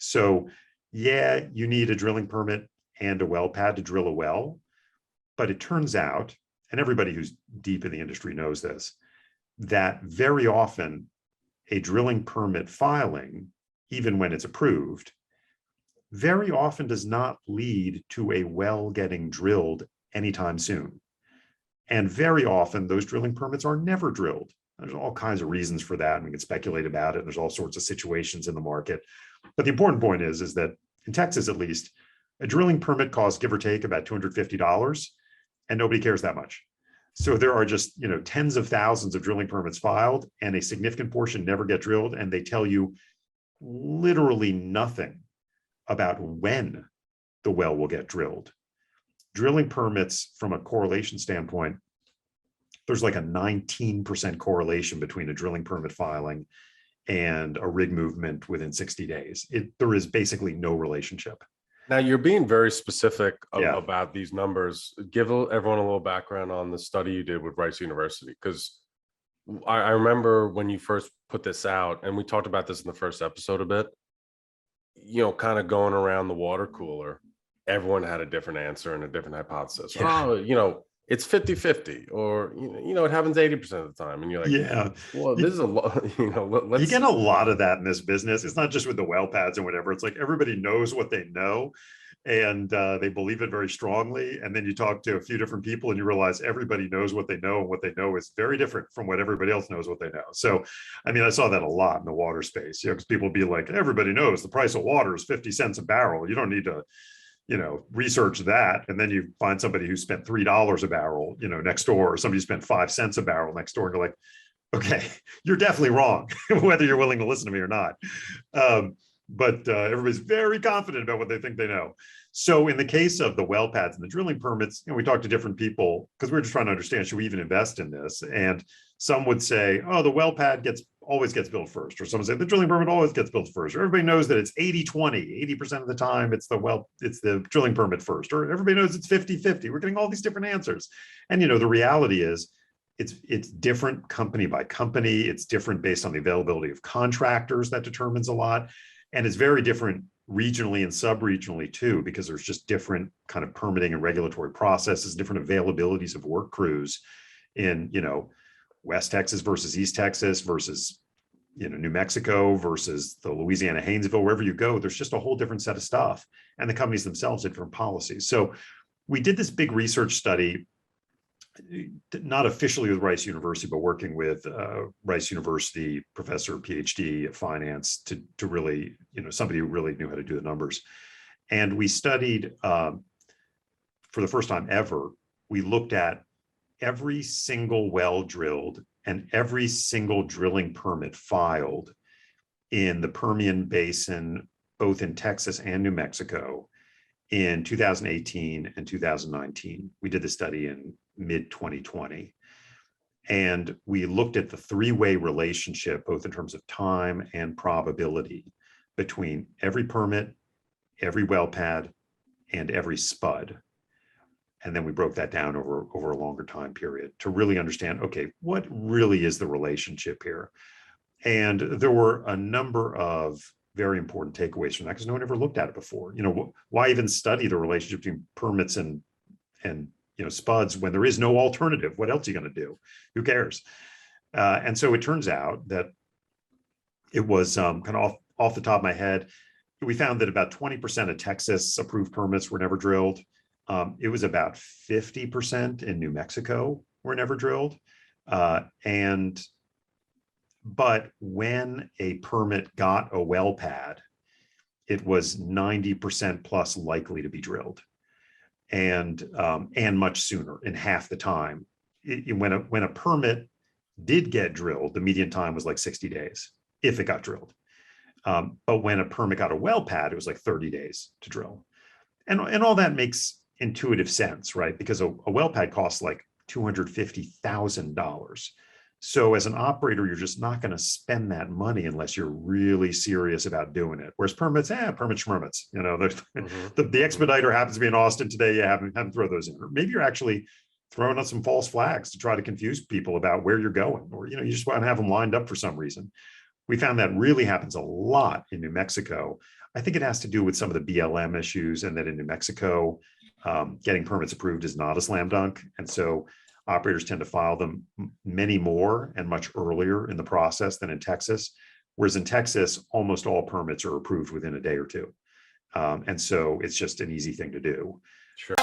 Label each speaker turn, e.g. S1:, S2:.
S1: So yeah, you need a drilling permit and a well pad to drill a well. But it turns out, and everybody who's deep in the industry knows this, that very often a drilling permit filing, even when it's approved, very often does not lead to a well getting drilled anytime soon. And very often those drilling permits are never drilled. There's all kinds of reasons for that, and we can speculate about it. And there's all sorts of situations in the market. But the important point is that in Texas, at least, a drilling permit costs, give or take, about $250, and nobody cares that much. So there are just, tens of thousands of drilling permits filed, and a significant portion never get drilled, and they tell you literally nothing about when the well will get drilled. Drilling permits, from a correlation standpoint, there's like a 19% correlation between a drilling permit filing and a rig movement within 60 days. There is basically no relationship.
S2: Now, you're being very specific
S1: Yeah.
S2: about these numbers. Give everyone a little background on the study you did with Rice University, because I remember when you first put this out, and we talked about this in the first episode a bit, kind of going around the water cooler, everyone had a different answer and a different hypothesis.
S1: Yeah.
S2: Oh, it's 50-50, or, it happens 80% of the time. And you're like,
S1: yeah,
S2: well, this is a lot,
S1: you get a lot of that in this business. It's not just with the well pads and whatever. It's like everybody knows what they know, and they believe it very strongly. And then you talk to a few different people and you realize everybody knows what they know, and what they know is very different from what everybody else knows what they know. So, I mean, I saw that a lot in the water space, because people be like, everybody knows the price of water is 50 cents a barrel. You don't need to research that. And then you find somebody who spent $3 a barrel, next door, or somebody spent 5 cents a barrel next door, and you're like, okay, you're definitely wrong, whether you're willing to listen to me or not. But everybody's very confident about what they think they know. So in the case of the well pads and the drilling permits, we talked to different people because we were just trying to understand, should we even invest in this? And some would say, oh, the well pad always gets built first. Or some would say the drilling permit always gets built first. Or everybody knows that it's 80-20, 80% of the time it's the drilling permit first. Or everybody knows it's 50-50. We're getting all these different answers. And the reality is it's different company by company. It's different based on the availability of contractors. That determines a lot. And it's very different regionally and sub-regionally too, because there's just different kind of permitting and regulatory processes, different availabilities of work crews in, West Texas versus East Texas versus, New Mexico versus the Louisiana Haynesville. Wherever you go, there's just a whole different set of stuff. And the companies themselves have different policies. So we did this big research study, not officially with Rice University, but working with Rice University professor, PhD of finance, to really, somebody who really knew how to do the numbers. And we studied, for the first time ever, we looked at every single well drilled and every single drilling permit filed in the Permian Basin, both in Texas and New Mexico, in 2018 and 2019. We did the study in mid-2020. And we looked at the three-way relationship, both in terms of time and probability, between every permit, every well pad, and every spud. And then we broke that down over a longer time period to really understand, okay, what really is the relationship here? And there were a number of very important takeaways from that, because no one ever looked at it before. Why even study the relationship between permits and spuds when there is no alternative? What else are you going to do? Who cares? And so it turns out that it was kind of off the top of my head, we found that about 20% of Texas approved permits were never drilled. It was about 50% in New Mexico were never drilled. But when a permit got a well pad, it was 90% plus likely to be drilled, and much sooner, in half the time. When a permit did get drilled, the median time was like 60 days if it got drilled. But when a permit got a well pad, it was like 30 days to drill. And all that makes intuitive sense, right? Because a well pad costs like $250,000. So as an operator, you're just not going to spend that money unless you're really serious about doing it. Whereas permits, permits, schmermits, the expediter happens to be in Austin today. You have them throw those in. Or maybe you're actually throwing out some false flags to try to confuse people about where you're going, or you just want to have them lined up for some reason. We found that really happens a lot in New Mexico. I think it has to do with some of the BLM issues, and that in New Mexico, getting permits approved is not a slam dunk. And so operators tend to file them many more and much earlier in the process than in Texas. Whereas in Texas, almost all permits are approved within a day or two. And so it's just an easy thing to do.
S2: Sure.